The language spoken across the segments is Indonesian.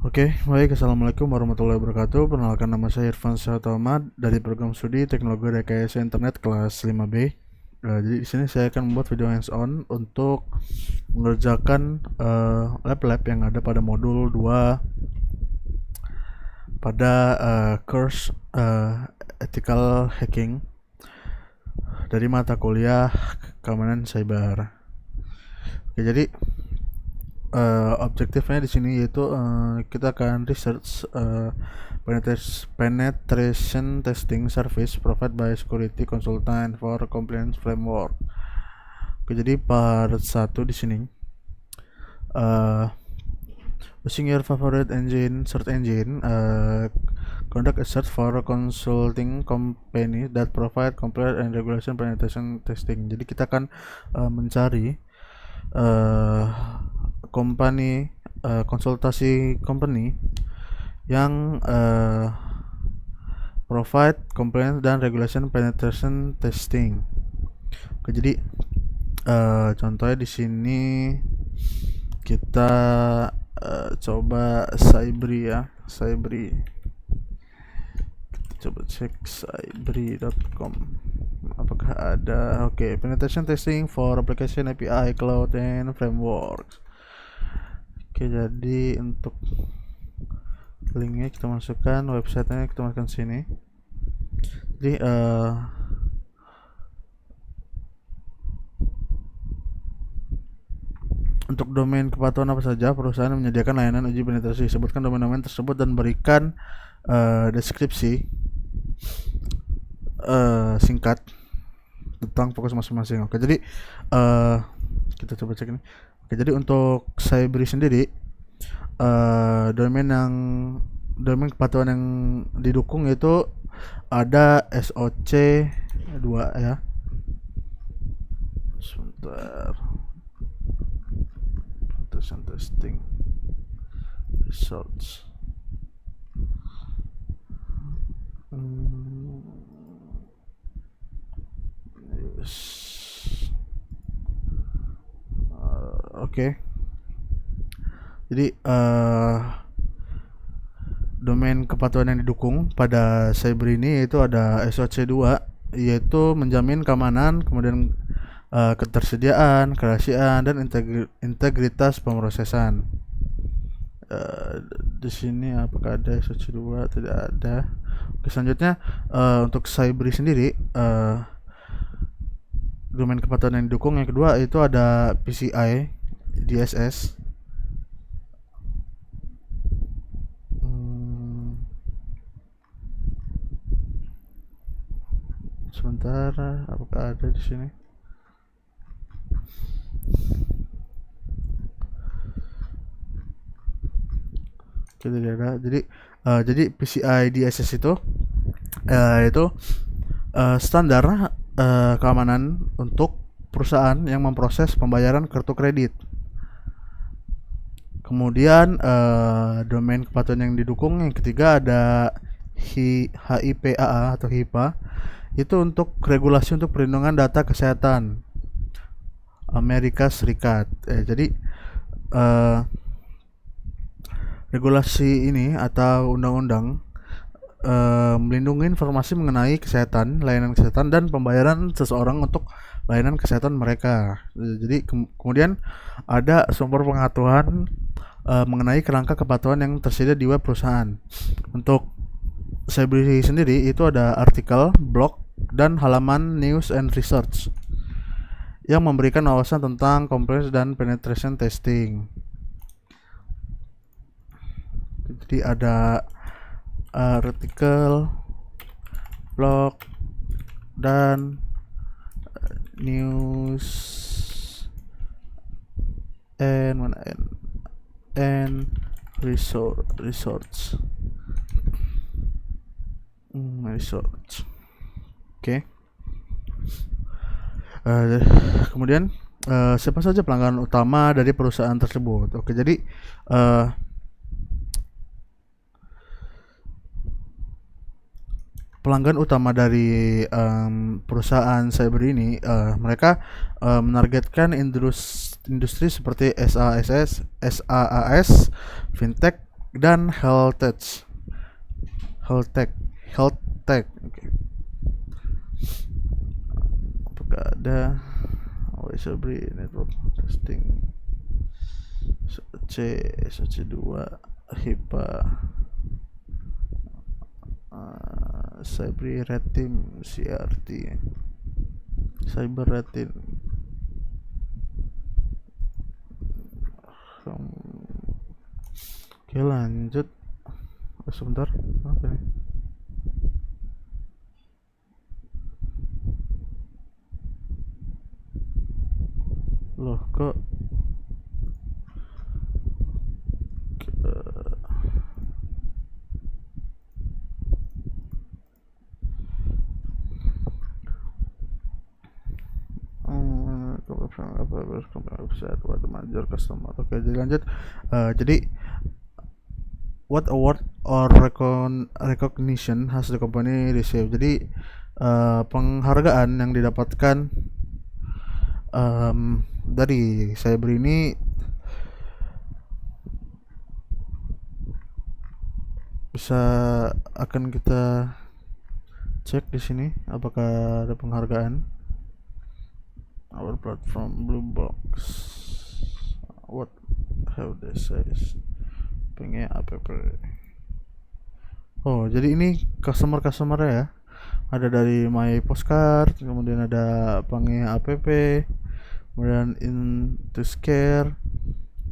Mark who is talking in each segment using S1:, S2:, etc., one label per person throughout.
S1: Oke, baik. Assalamualaikum warahmatullahi wabarakatuh. Perkenalkan, nama saya Irfan Syahtamad dari program studi Teknologi Rekayasa Internet kelas 5B. Jadi di sini saya akan membuat video hands-on untuk mengerjakan lab-lab yang ada pada modul 2 pada course Ethical Hacking dari mata kuliah keamanan cyber. Oke, jadi objektifnya di sini yaitu kita akan research penetration testing service provided by security consultant for compliance framework. Oke, jadi part 1 di sini using your favorite search engine, conduct a search for a consulting company that provide compliance and regulation penetration testing. Jadi kita akan mencari konsultasi company yang provide compliance dan regulation penetration testing. Oke, jadi contohnya di sini kita coba Cybree ya, Cybree. Kita coba cek cybree.com. Apakah ada? Oke, penetration testing for application API, cloud, and frameworks. Oke, jadi untuk linknya kita masukkan, websitenya kita masukkan sini. Jadi untuk domain kepatuhan apa saja perusahaan yang menyediakan layanan uji penetrasi, sebutkan domain-domain tersebut dan berikan deskripsi singkat tentang fokus masing-masing. Oke, jadi kita coba cek ini. Oke, jadi untuk Cybree sendiri domain kepatuhan yang didukung itu ada SOC 2 ya. Sebentar. Testing results. Oke. Jadi domain kepatuhan yang didukung pada Cybree ini yaitu ada SOC 2, yaitu menjamin keamanan, kemudian ketersediaan, kerahasiaan, dan integritas pemrosesan. Di sini apakah ada SOC 2? Tidak ada. Oke, selanjutnya untuk Cybree sendiri domain kepatuhan yang didukung yang kedua itu ada PCI DSS. Sebentar, apakah ada di sini? Tidak ada. Jadi PCI DSS itu standar keamanan untuk perusahaan yang memproses pembayaran kartu kredit. Kemudian domain kepatuhan yang didukung yang ketiga ada HIPAA atau HIPAA, itu untuk regulasi untuk perlindungan data kesehatan Amerika Serikat. Jadi regulasi ini atau undang-undang melindungi informasi mengenai kesehatan, layanan kesehatan, dan pembayaran seseorang untuk layanan kesehatan mereka. Jadi kemudian ada sumber pengetahuan mengenai kerangka kepatuhan yang tersedia di web perusahaan. Untuk Cybree sendiri itu ada artikel, blog, dan halaman news and research yang memberikan wawasan tentang compliance dan penetration testing. Jadi ada artikel, blog, dan news and research. Oke. Kemudian siapa saja pelanggan utama dari perusahaan tersebut. Oke, jadi pelanggan utama dari perusahaan Cybree ini mereka menargetkan industri seperti SaaS, fintech, dan health tech. Health tech. Health tech. Oke. Apakah ada Sabri network testing SC2 HIPAA Sabri Red Team CRT Cyber Red Team. Oke, lanjut. Sebentar, apa nih? Loh, kok website what major customer. Oke, jadi lanjut. Jadi what award or recognition has the company received? Jadi penghargaan yang didapatkan dari Cyber ini bisa akan kita cek di sini apakah ada penghargaan. Our platform blue box. What have they says? Pengen app. Oh, jadi ini customer ya. Ada dari My Postcard, kemudian ada Pengen app, kemudian Into Scare,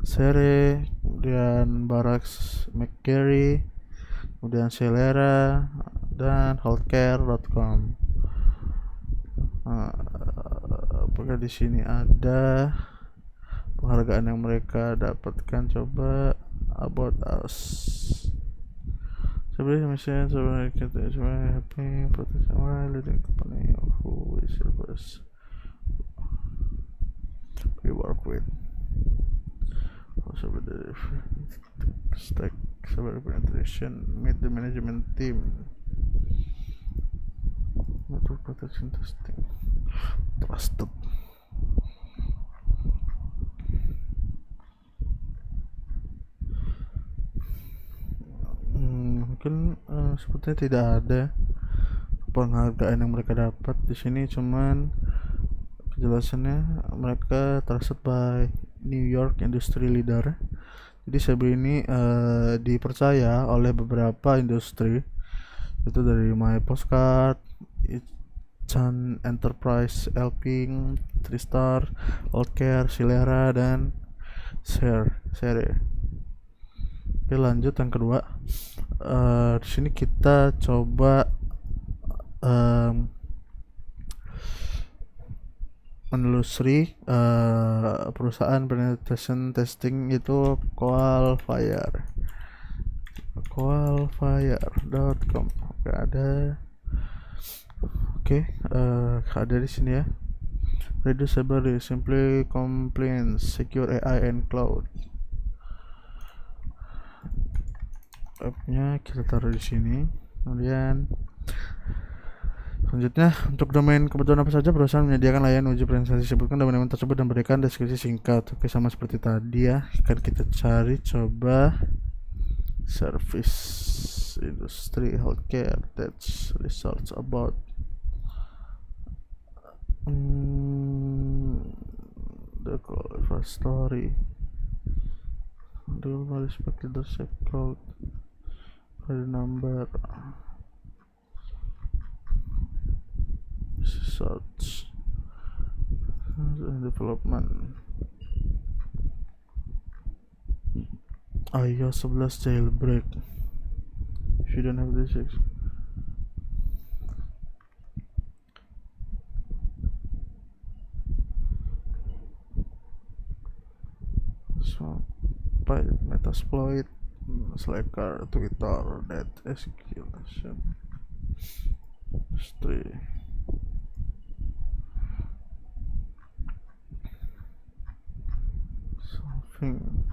S1: Sere, kemudian Barracks McGarry, kemudian Selera dan healthcare.com. Apakah di sini ada penghargaan yang mereka dapatkan? Coba about us. Sebenarnya misalnya sebenarnya kita happy protection leading company who is service we work with. Also with the stack several penetration meet the management team. Network protection testing trusted. Mungkin sepertinya tidak ada penghargaan yang mereka dapat di sini, cuman kejelasannya mereka trusted by New York Industry Leader. Jadi Sabri ini dipercaya oleh beberapa industri, itu dari My Postcard, Chan Enterprise, Elping, Tristar, Healthcare, Silera, dan Sere. Oke, lanjut yang kedua. Di sini kita coba menelusuri perusahaan penetration testing itu qualfire.com. Oke, ada di sini ya. Reduce cyber simply compliance, secure AI and cloud. Appnya kita taruh di sini. Kemudian selanjutnya, untuk domain kebutuhan apa saja perusahaan menyediakan layanan uji presentasi. Sebutkan domain tersebut dan berikan deskripsi singkat. Oke, sama seperti tadi ya. Akan kita cari coba service industry healthcare that's results about the call story the respected the shape code the number search and development iOS 11 jailbreak. If you don't have this so Metasploit, Slacker, Twitter, that execution history. Something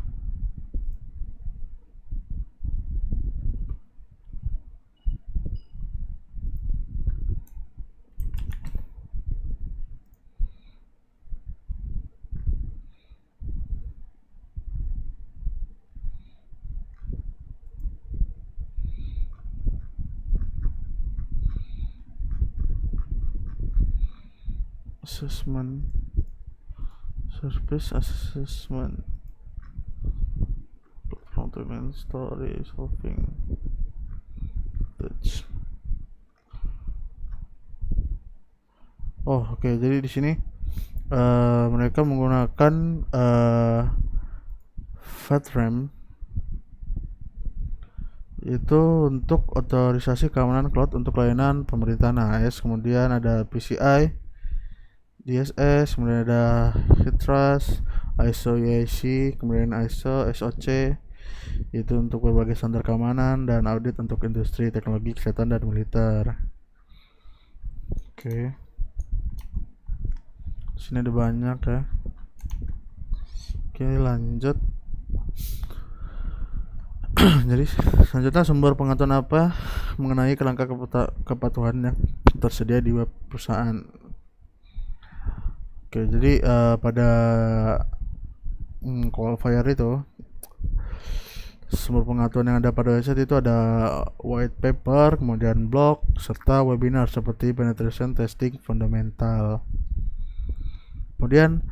S1: assessment, service assessment, front-end story solving, touch. Oke, jadi di sini mereka menggunakan FedRAMP itu untuk otorisasi keamanan cloud untuk layanan pemerintahan AS. Kemudian ada PCI, DSS, kemudian ada HITRUST, ISO IEC, kemudian ISO SOC itu untuk berbagai standar keamanan, dan audit untuk industri teknologi kesehatan dan militer. Oke. Sini ada banyak ya. Oke, lanjut. Jadi selanjutnya, sumber pengetahuan apa mengenai kerangka kepatuhan yang tersedia di web perusahaan. Oke, jadi pada qualifier itu, sumber pengetahuan yang ada pada website itu ada white paper, kemudian blog, serta webinar seperti penetration testing fundamental. Kemudian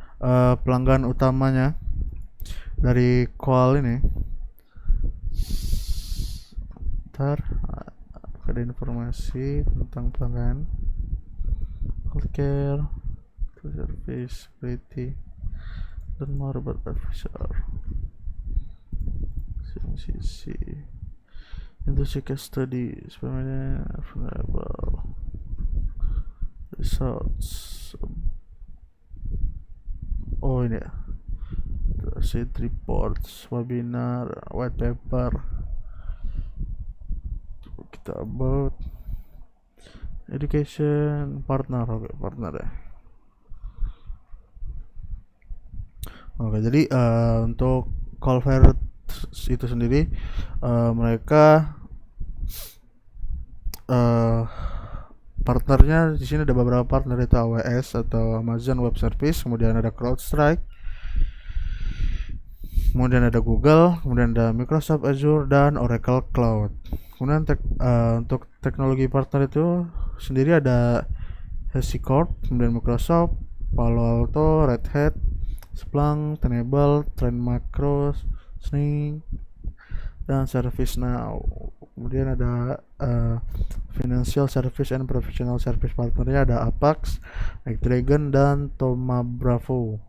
S1: pelanggan utamanya dari qual ini, ada informasi tentang pelanggan, healthcare, service, security, dan more about advisor, CNCC, industry case study, vulnerable results. Oh ini ya, sheet reports, webinar, white paper. Kita about education, partner. Oke, partner ya. Oke, jadi untuk qualifier itu sendiri, mereka partnernya di sini ada beberapa partner, itu AWS atau Amazon Web Service, kemudian ada CrowdStrike, kemudian ada Google, kemudian ada Microsoft Azure dan Oracle Cloud. Kemudian untuk teknologi partner itu sendiri ada HashiCorp, kemudian Microsoft, Palo Alto, Red Hat, Splunk, Tenable, Trend Micro, Snyk, dan ServiceNow. Kemudian ada financial service and professional service partnernya ada Apax, Dragon, dan Thoma Bravo.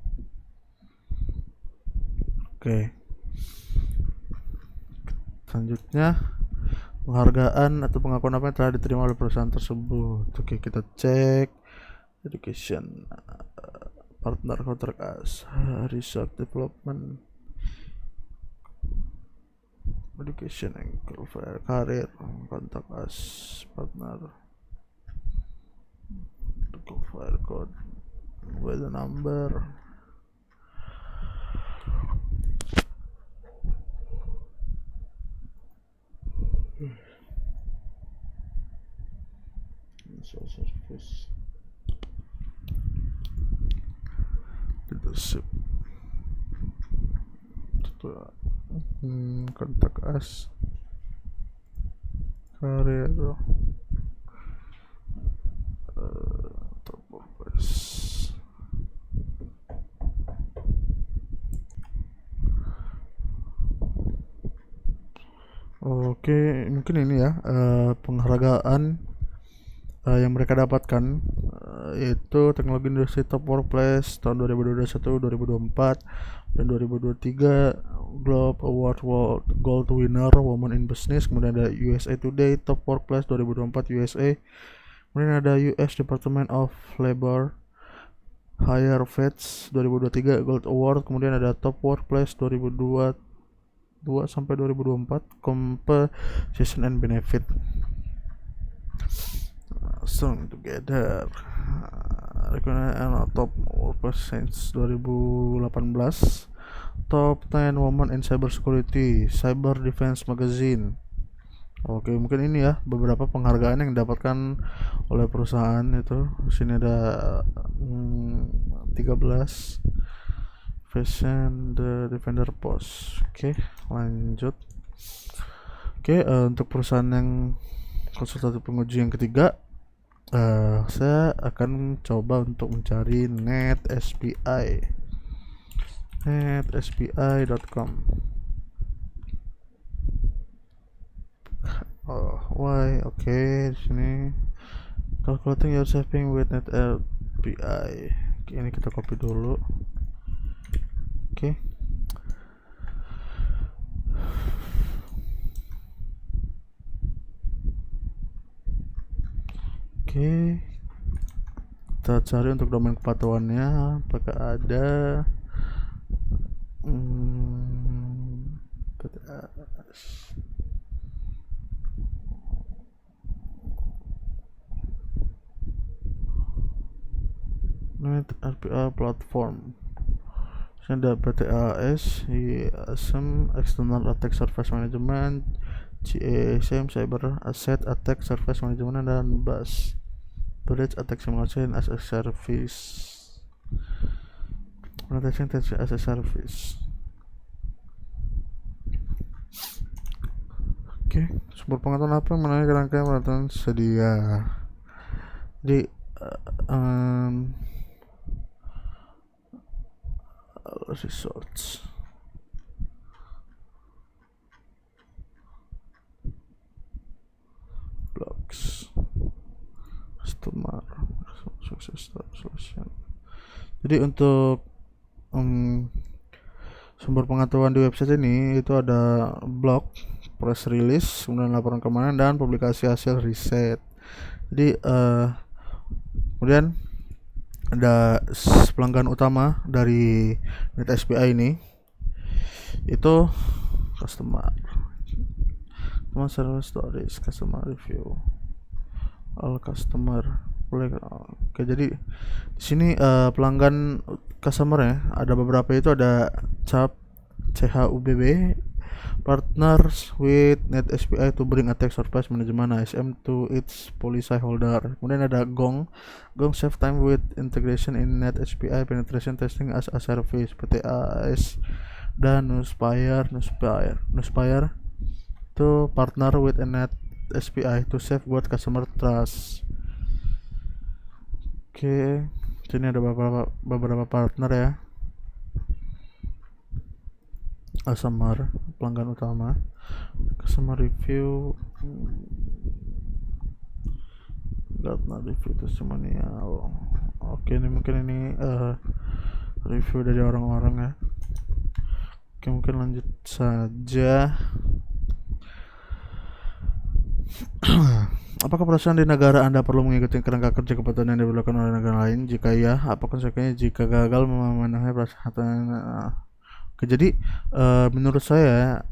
S1: Oke. Selanjutnya, penghargaan atau pengakuan apa yang telah diterima oleh perusahaan tersebut. Oke, kita cek education, partner contract as, research development, education and career, contact us, partner, file code with a number. Service leadership, contact us, career, Oke, mungkin ini ya penghargaan yang mereka dapatkan, yaitu teknologi industri top workplace tahun 2021, 2024, dan 2023, Globe Award World Gold Winner Women in Business. Kemudian ada USA Today Top Workplace 2024 USA. Kemudian ada US Department of Labor Hire Vets 2023 Gold Award. Kemudian ada Top Workplace 2022 sampai 2024 Compensation and Benefit. Strong Together Top Workplace since 2018, Top 10 Women in Cyber Security, Cyber Defense Magazine. Oke, mungkin ini ya beberapa penghargaan yang didapatkan oleh perusahaan itu. Sini ada 13 Fashion The Defender Post. Oke, lanjut. Oke, untuk perusahaan yang konsultatif penguji yang ketiga, Saya akan coba untuk mencari netspi.com. Oh, why? Oke, di sini calculating your saving with NetSPI. Oke, ini kita copy dulu. Oke. Oke, kita cari untuk domain kepatuhannya apakah ada. Net RPA platform. Ada PTAS, IASM, External Attack Surface Management, GASM, Cyber Asset Attack Surface Management, dan BAS, Bridge Attack Simulation as a Service. Protection as a Service. Oke, sumber pengetahuan apa mengenai rangkaian pengetahuan sedia. Jadi resorts. Blogs. Customer success solution. Jadi untuk sumber pengetahuan di website ini itu ada blog, press release, kemudian laporan keamanan, dan publikasi hasil riset. Jadi kemudian ada pelanggan utama dari NetSPI ini itu customer service stories, customer review, all customer. Oke, jadi di sini pelanggan customer ya, ada beberapa, itu ada CHUBB, partners with NetSPI to bring attack surface management ISM to its policy holder. Kemudian ada Gong save time with integration in NetSPI penetration testing as a service, PTAS, dan Nuspire to partner with NetSPI to safeguard customer trust. Oke, sini ada beberapa partner ya. Customer, pelanggan utama, customer review, Gartner review testimonial. Oke, ini mungkin review dari orang-orang ya. Oke, mungkin lanjut saja. Apakah perusahaan di negara Anda perlu mengikuti kerangka kerja kepatuhan yang diberlakukan oleh negara lain? Jika ya, apa konsekuensinya jika gagal memenuhi persyaratan? Oke, jadi menurut saya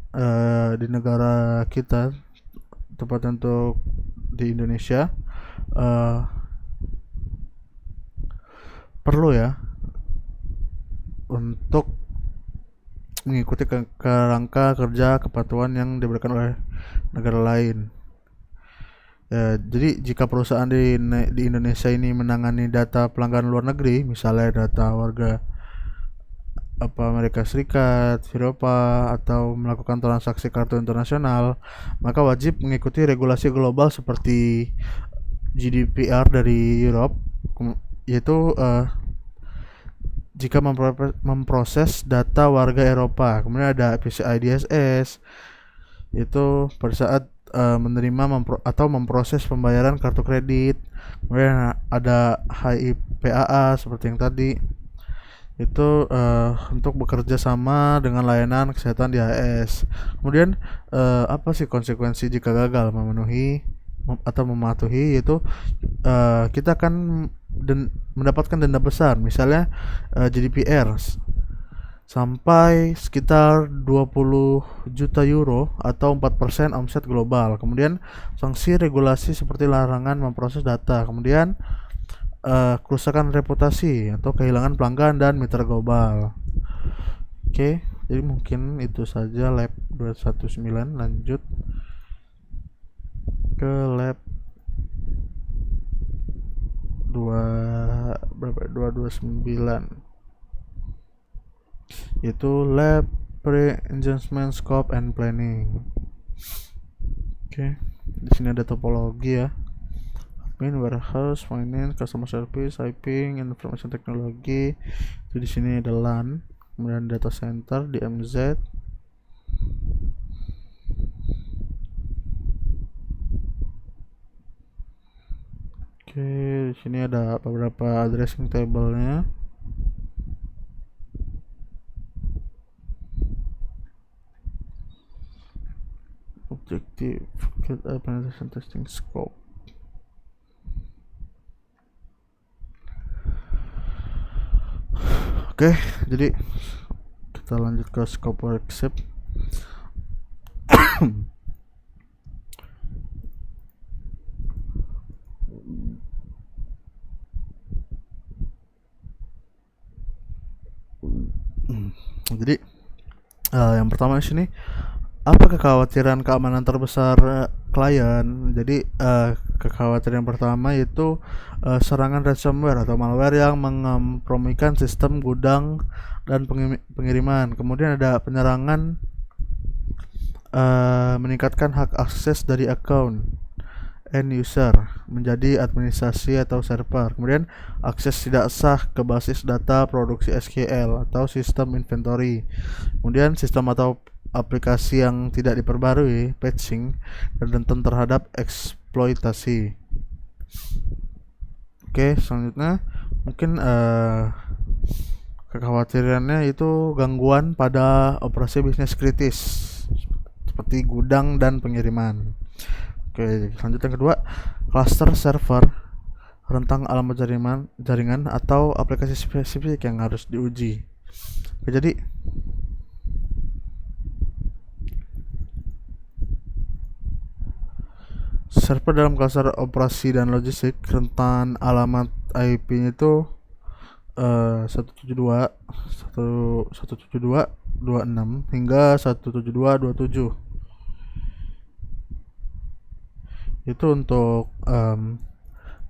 S1: di negara kita, tepat untuk di Indonesia, perlu ya untuk mengikuti kerangka kerja kepatuhan yang diberikan oleh negara lain. Jadi jika perusahaan di Indonesia ini menangani data pelanggan luar negeri, misalnya data warga Amerika Serikat, Eropa, atau melakukan transaksi kartu internasional, maka wajib mengikuti regulasi global seperti GDPR dari Europe, yaitu jika memproses data warga Eropa. Kemudian ada PCI DSS, itu pada saat menerima atau memproses pembayaran kartu kredit. Kemudian ada HIPAA seperti yang tadi, itu untuk bekerja sama dengan layanan kesehatan di AS. Kemudian apa sih konsekuensi jika gagal memenuhi atau mematuhi, yaitu kita akan mendapatkan denda besar, misalnya GDPR sampai sekitar 20 juta euro atau 4% omset global. Kemudian sanksi regulasi seperti larangan memproses data, kemudian kerusakan reputasi atau kehilangan pelanggan dan mitra global. Oke, jadi mungkin itu saja lab 219. Lanjut ke lab 229, yaitu lab pre-engagement scope and planning. Oke, di sini ada topologi ya. admin, warehouse, finance, customer service, typing, information technology. Itu di sini ada LAN, kemudian data center di MZ. Oke, di sini ada beberapa addressing table-nya. Objective, get penetration testing scope. Oke, jadi kita lanjut ke scope worksheet. Jadi yang pertama di sini, apa kekhawatiran keamanan terbesar klien? Jadi kekhawatiran yang pertama yaitu serangan ransomware atau malware yang mengkompromikan sistem gudang dan pengiriman. Kemudian ada penyerangan meningkatkan hak akses dari account end user menjadi administrasi atau server. Kemudian akses tidak sah ke basis data produksi SQL atau sistem inventory. Kemudian sistem atau aplikasi yang tidak diperbarui, patching, dan rentan terhadap eksploitasi. Oke, selanjutnya mungkin kekhawatirannya itu gangguan pada operasi bisnis kritis seperti gudang dan pengiriman. Oke, selanjutnya kedua, cluster server, rentang alamat jaringan atau aplikasi spesifik yang harus diuji. Oke, jadi server dalam cluster operasi dan logistik, rentan alamat IP-nya itu 172.172.26 hingga 172.27. Itu untuk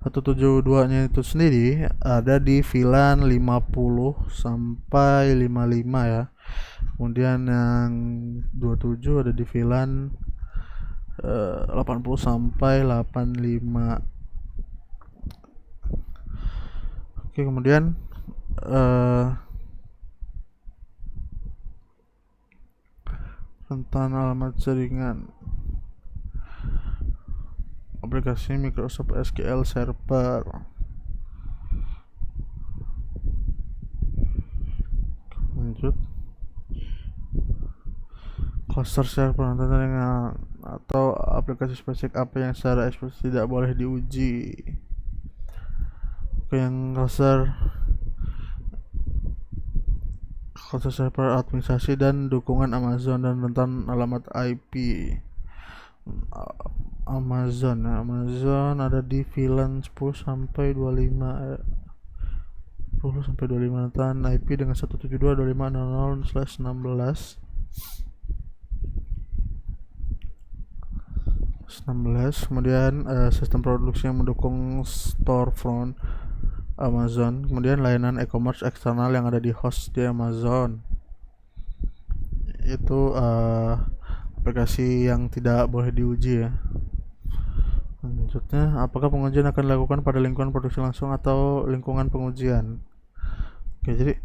S1: 172-nya itu sendiri ada di VLAN 50 sampai 55 ya. Kemudian yang 27 ada di VLAN 80 sampai 85. Oke, kemudian rentan alamat jaringan aplikasi Microsoft SQL Server. Lanjut, cluster server jaringan atau aplikasi spesifik apa yang secara eksplisit tidak boleh diuji. Oke, yang cluster server administrasi dan dukungan Amazon dan rentan alamat IP. Amazon ada di VLAN 10 sampai 25 10 sampai 25 rentan IP dengan 172.25.00/16. Kemudian sistem produksi yang mendukung storefront Amazon, kemudian layanan e-commerce eksternal yang ada di host di Amazon. Itu aplikasi yang tidak boleh diuji ya. Selanjutnya, apakah pengujian akan dilakukan pada lingkungan produksi langsung atau lingkungan pengujian? Oke, jadi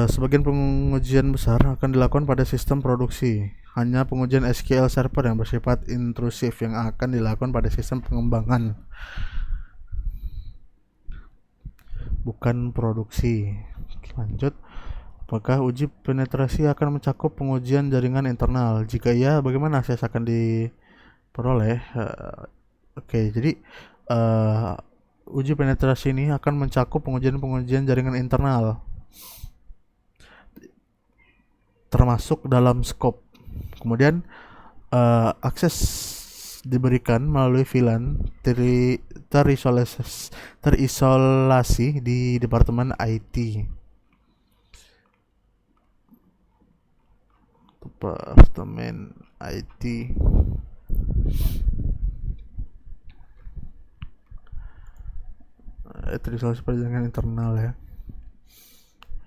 S1: sebagian pengujian besar akan dilakukan pada sistem produksi. Hanya pengujian SQL Server yang bersifat intrusif yang akan dilakukan pada sistem pengembangan, bukan produksi. Lanjut, apakah uji penetrasi akan mencakup pengujian jaringan internal? Jika iya, bagaimana akses akan diperoleh? Oke, jadi uji penetrasi ini akan mencakup pengujian jaringan internal, termasuk dalam scope. Kemudian akses diberikan melalui VLAN terisolasi di Departemen IT. Departemen IT. Terisolasi pada jaringan internal ya.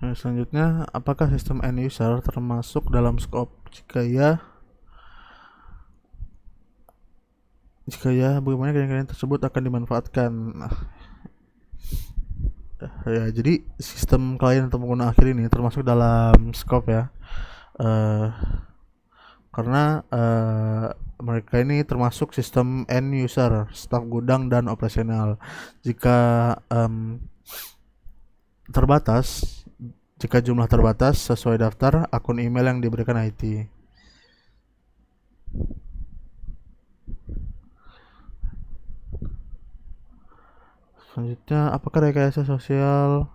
S1: Nah, selanjutnya, apakah sistem end user termasuk dalam scope? Jika ya, Jika ya, bagaimana klien-klien tersebut akan dimanfaatkan. Ya, jadi sistem klien atau pengguna akhir ini termasuk dalam scope ya. Eh, karena mereka ini termasuk sistem end user, staf gudang dan operasional. Jika terbatas, jika jumlah terbatas sesuai daftar akun email yang diberikan IT. Selanjutnya, apakah rekayasa sosial?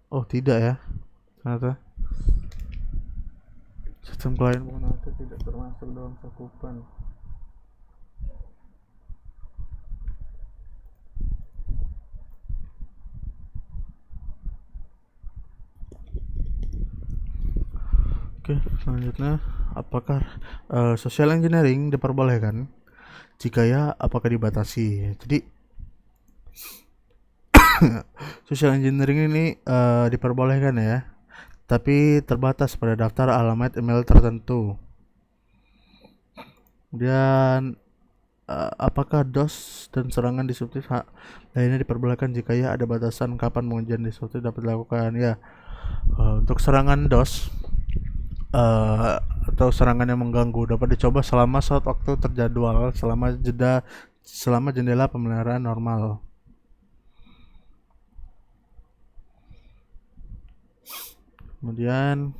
S1: Oh, tidak ya. Ternyata sistem klien pengguna itu tidak termasuk dalam cakupan. Oke, selanjutnya, apakah social engineering diperbolehkan? Jika ya, apakah dibatasi? Jadi social engineering ini diperbolehkan ya, tapi terbatas pada daftar alamat email tertentu. Kemudian apakah DOS dan serangan disruptif lainnya diperbolehkan? Jika ya, ada batasan kapan pengujian disruptif dapat dilakukan ya. Untuk serangan DOS atau serangan yang mengganggu dapat dicoba selama saat waktu terjadwal, selama jendela pemeliharaan normal. Kemudian,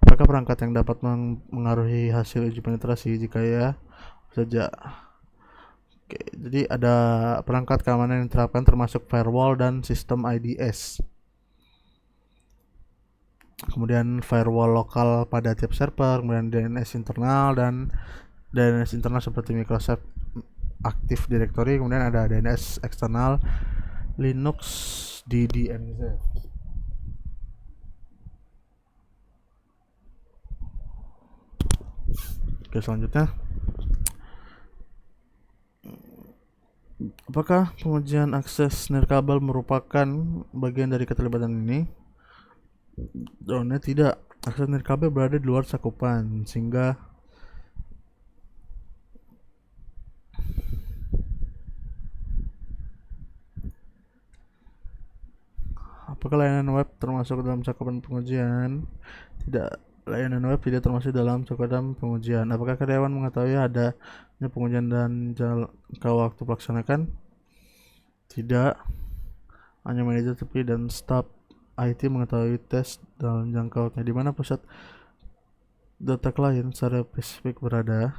S1: apakah perangkat yang dapat mengaruhi hasil uji penetrasi? Jika ya, saja. Oke, jadi ada perangkat keamanan yang diterapkan termasuk firewall dan sistem IDS. Kemudian firewall lokal pada tiap server, kemudian DNS internal dan DNS internal seperti Microsoft Active Directory, kemudian ada DNS eksternal Linux DDNZ. Oke, selanjutnya, apakah pengujian akses nirkabel merupakan bagian dari keterlibatan ini? Jawabannya tidak. Akses nirkabel berada di luar cakupan, sehingga apakah layanan web termasuk dalam cakupan pengujian? Tidak, layanan web tidak termasuk dalam cakupan pengujian. Apakah karyawan mengetahui adanya pengujian dan jangka waktu pelaksanakan? Tidak, hanya manajer tepi dan staf IT mengetahui tes dalam jangka waktunya. Di mana pusat data klien secara spesifik berada?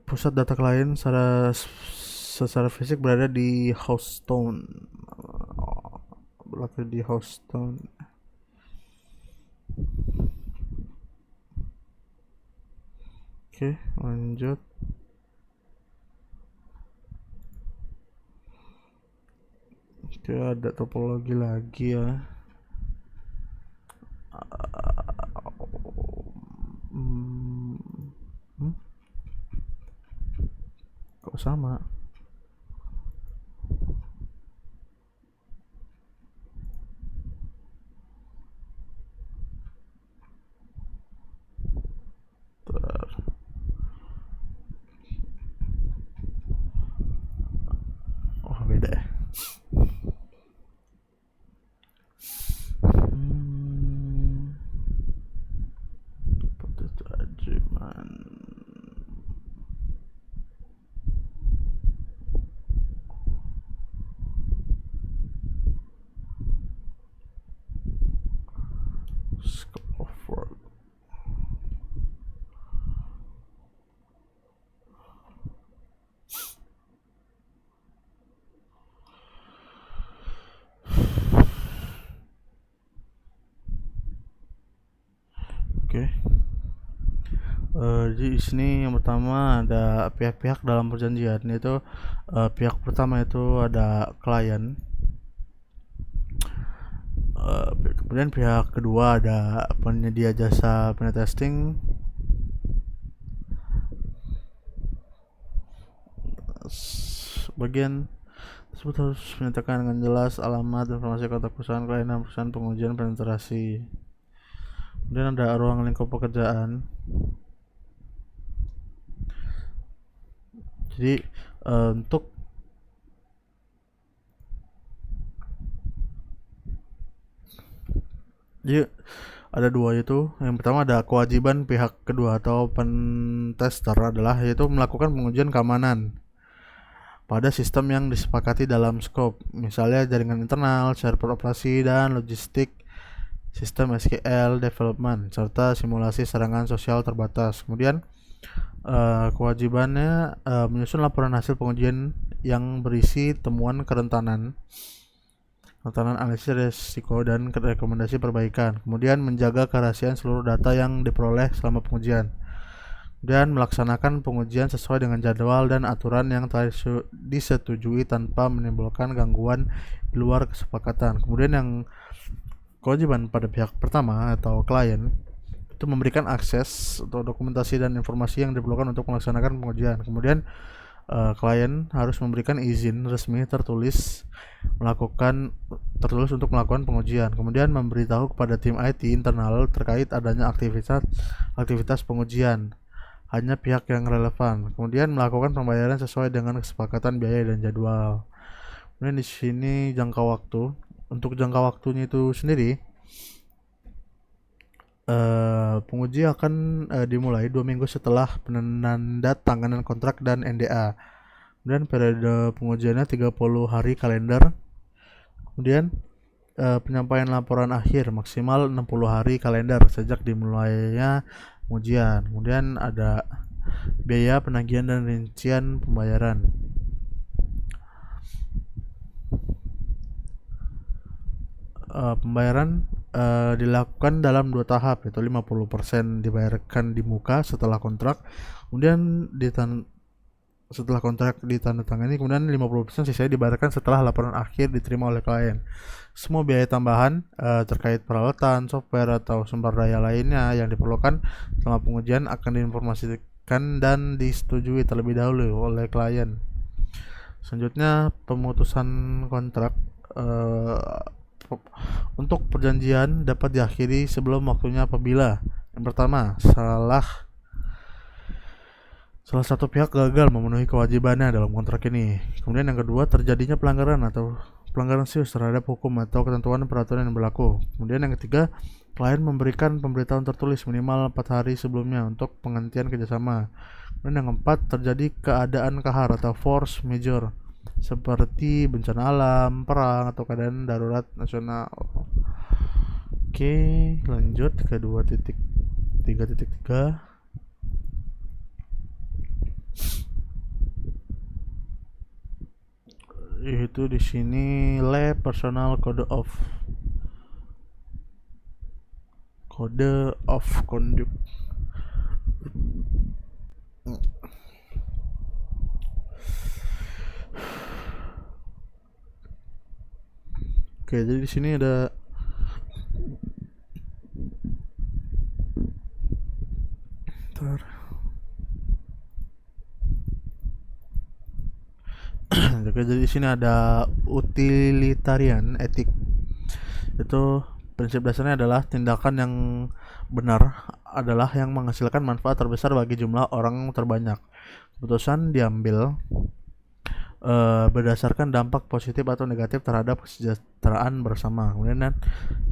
S1: Pusat data klien secara fisik berada di Houston. Berlaku di Houston. Oke, lanjut. Oke, ada topologi lagi ya. Kok sama? Oh, beda ya. Penerjemahan. Scope of work. Oke. Jadi di sini yang pertama ada pihak-pihak dalam perjanjian, yaitu pihak pertama itu ada klien. Kemudian pihak kedua ada penyedia jasa pentesting. Bagian tersebut harus menyatakan dengan jelas alamat, informasi kontak perusahaan klien dan perusahaan pengujian penetrasi. Kemudian ada ruang lingkup pekerjaan. Jadi untuk jadi ada dua, yaitu yang pertama ada kewajiban pihak kedua atau pentester adalah yaitu melakukan pengujian keamanan pada sistem yang disepakati dalam skop, misalnya jaringan internal, server operasi, dan logistik, sistem SQL development, serta simulasi serangan sosial terbatas. Kemudian kewajibannya menyusun laporan hasil pengujian yang berisi temuan kerentanan analisis risiko dan rekomendasi perbaikan. Kemudian menjaga kerahasiaan seluruh data yang diperoleh selama pengujian. Dan melaksanakan pengujian sesuai dengan jadwal dan aturan yang telah disetujui tanpa menimbulkan gangguan di luar kesepakatan. Kemudian yang kewajiban pada pihak pertama atau klien itu memberikan akses atau dokumentasi dan informasi yang diperlukan untuk melaksanakan pengujian. Kemudian klien harus memberikan izin resmi tertulis untuk melakukan pengujian. Kemudian memberitahu kepada tim IT internal terkait adanya aktivitas pengujian hanya pihak yang relevan. Kemudian melakukan pembayaran sesuai dengan kesepakatan biaya dan jadwal. Kemudian di sini jangka waktu. Untuk jangka waktunya itu sendiri, penguji akan dimulai 2 minggu setelah penandatanganan kontrak dan NDA. Kemudian periode pengujiannya 30 hari kalender. Kemudian penyampaian laporan akhir maksimal 60 hari kalender sejak dimulainya pengujian. Kemudian ada biaya penagihan dan rincian pembayaran. Pembayaran dilakukan dalam 2 tahap, yaitu 50% dibayarkan di muka setelah kontrak, kemudian setelah kontrak ditandatangani, kemudian 50% sisanya dibayarkan setelah laporan akhir diterima oleh klien. Semua biaya tambahan terkait peralatan, software, atau sumber daya lainnya yang diperlukan selama pengujian akan diinformasikan dan disetujui terlebih dahulu oleh klien. Selanjutnya, pemutusan kontrak untuk perjanjian dapat diakhiri sebelum waktunya apabila yang pertama, salah satu pihak gagal memenuhi kewajibannya dalam kontrak ini. Kemudian yang kedua, terjadinya pelanggaran serius terhadap hukum atau ketentuan peraturan yang berlaku. Kemudian yang ketiga, klien memberikan pemberitahuan tertulis minimal 4 hari sebelumnya untuk penghentian kerjasama. Kemudian yang keempat, terjadi keadaan kahar atau force majeure seperti bencana alam, perang, atau keadaan darurat nasional. Oke, lanjut ke 2.3.3. Itu di sini lab personal code of conduct. Oke, jadi di sini ada Oke, jadi di sini ada utilitarian etik. Itu prinsip dasarnya adalah tindakan yang benar adalah yang menghasilkan manfaat terbesar bagi jumlah orang terbanyak. Keputusan diambil berdasarkan dampak positif atau negatif terhadap kesejahteraan bersama. Kemudian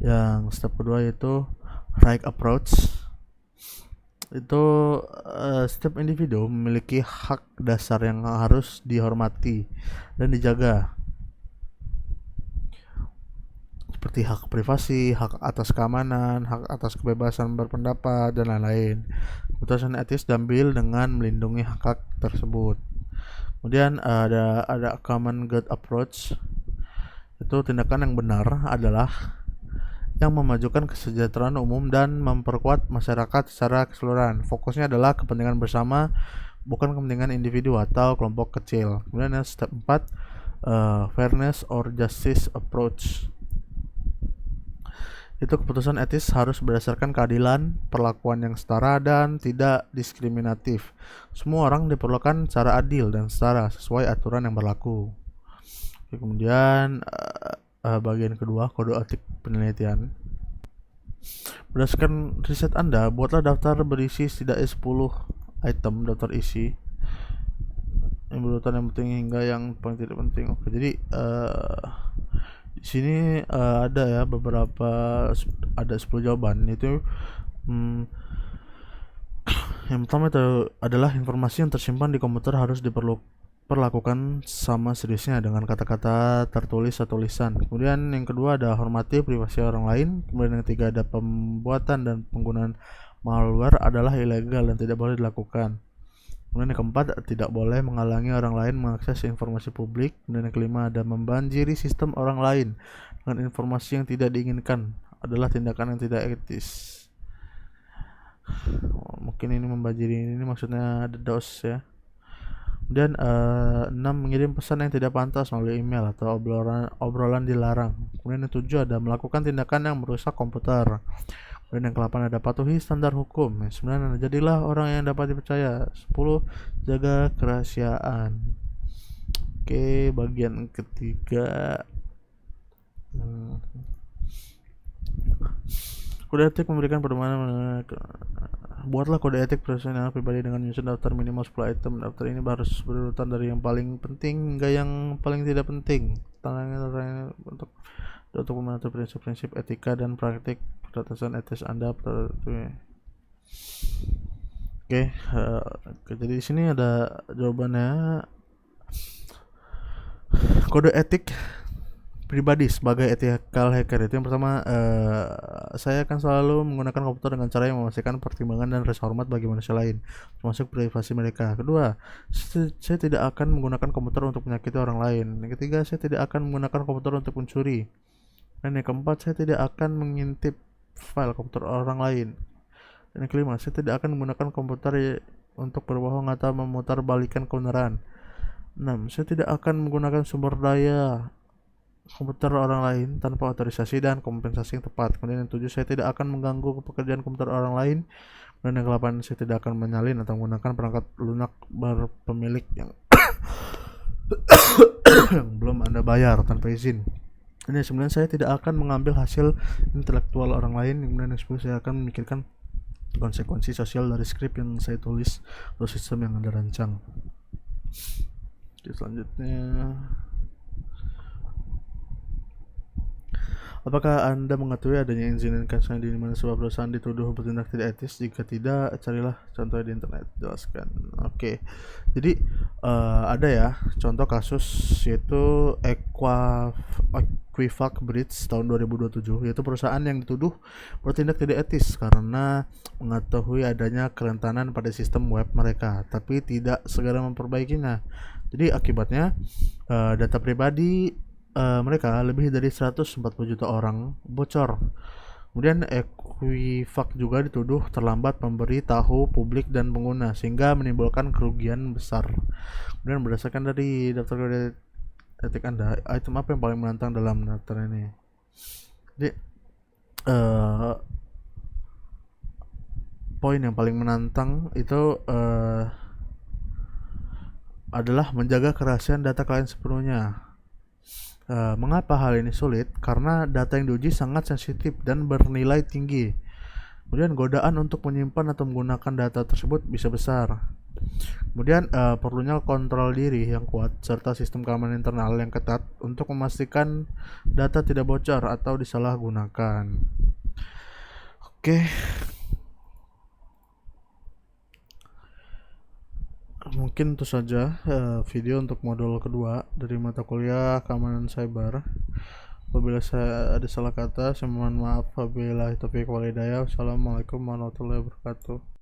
S1: yang step kedua yaitu right approach. Itu setiap individu memiliki hak dasar yang harus dihormati dan dijaga, seperti hak privasi, hak atas keamanan, hak atas kebebasan berpendapat, dan lain-lain. Keputusan etis diambil dengan melindungi hak tersebut. Kemudian ada common good approach. Itu tindakan yang benar adalah yang memajukan kesejahteraan umum dan memperkuat masyarakat secara keseluruhan. Fokusnya adalah kepentingan bersama, bukan kepentingan individu atau kelompok kecil. Kemudian step 4, fairness or justice approach. Itu keputusan etis harus berdasarkan keadilan, perlakuan yang setara, dan tidak diskriminatif. Semua orang diperlukan secara adil dan setara sesuai aturan yang berlaku. Oke, kemudian bagian kedua, kode etik penelitian. Berdasarkan riset Anda, buatlah daftar berisi setidaknya 10 item daftar isi yang berurutan yang penting hingga yang paling tidak penting. Oke, jadi di sini ada ya beberapa, ada 10 jawaban itu. Yang pertama itu adalah informasi yang tersimpan di komputer harus diperlakukan sama seriusnya dengan kata-kata tertulis atau tulisan. Kemudian yang kedua ada hormati privasi orang lain. Kemudian yang ketiga ada pembuatan dan penggunaan malware adalah ilegal dan tidak boleh dilakukan. Kemudian yang keempat, tidak boleh menghalangi orang lain mengakses informasi publik. Dan yang kelima ada membanjiri sistem orang lain dengan informasi yang tidak diinginkan adalah tindakan yang tidak etis. Mungkin ini membanjiri ini maksudnya DDoS ya. Kemudian 6, mengirim pesan yang tidak pantas melalui email atau obrolan dilarang. Kemudian yang 7 ada melakukan tindakan yang merusak komputer. Kemudian yang ke-8 ada patuhi standar hukum. Yang 9 jadilah orang yang dapat dipercaya. 10 jaga kerahasiaan. Oke, bagian ketiga. Kode etik memberikan pedoman. Buatlah kode etik profesional pribadi dengan menyusun daftar minimal 10 item. Daftar ini harus berurutan dari yang paling penting hingga yang paling tidak penting. Tantangannya untuk mengatur prinsip-prinsip etika dan praktik batasan etis Anda. Oke, jadi di sini ada jawabannya. Kode etik pribadi sebagai ethical hacker itu yang pertama, saya akan selalu menggunakan komputer dengan cara yang memastikan pertimbangan dan rasa hormat bagi manusia lain, termasuk privasi mereka. Kedua, saya tidak akan menggunakan komputer untuk menyakiti orang lain. Yang ketiga, saya tidak akan menggunakan komputer untuk mencuri. Dan yang keempat, saya tidak akan mengintip file komputer orang lain. Dan yang kelima, saya tidak akan menggunakan komputer untuk berbohong atau memutarbalikkan kebenaran. 6, saya tidak akan menggunakan sumber daya komputer orang lain tanpa otorisasi dan kompensasi yang tepat. Kemudian yang 7, saya tidak akan mengganggu pekerjaan komputer orang lain. Dan yang ke-8, saya tidak akan menyalin atau menggunakan perangkat lunak berpemilik yang yang belum Anda bayar tanpa izin. Ini 9, saya tidak akan mengambil hasil intelektual orang lain. Kemudian yang 10, saya akan memikirkan konsekuensi sosial dari skrip yang saya tulis atau sistem yang Anda rancang. Oke, selanjutnya, apakah Anda mengetahui adanya insiden kasus di mana sebuah perusahaan dituduh bertindak tidak etis? Jika tidak, carilah contoh di internet. Jelaskan. Oke. Jadi ada ya contoh kasus, yaitu Equifax Bridge tahun 2027, yaitu perusahaan yang dituduh bertindak tidak etis karena mengetahui adanya kerentanan pada sistem web mereka, tapi tidak segera memperbaikinya. Jadi akibatnya data pribadi mereka lebih dari 140 juta orang bocor. Kemudian Equifax juga dituduh terlambat memberi tahu publik dan pengguna sehingga menimbulkan kerugian besar. Kemudian berdasarkan dari daftar kode etik Anda, item apa yang paling menantang dalam daftar ini? Jadi poin yang paling menantang itu adalah menjaga kerahasiaan data klien sepenuhnya. Mengapa hal ini sulit? Karena data yang diuji sangat sensitif dan bernilai tinggi. Kemudian godaan untuk menyimpan atau menggunakan data tersebut bisa besar. Kemudian perlunya kontrol diri yang kuat serta sistem keamanan internal yang ketat untuk memastikan data tidak bocor atau disalahgunakan. Oke. Mungkin itu saja video untuk modul kedua dari mata kuliah keamanan cyber. Apabila saya ada salah kata, saya mohon maaf. Wabillahi taufiq wal hidayah. Wassalamualaikum warahmatullahi wabarakatuh.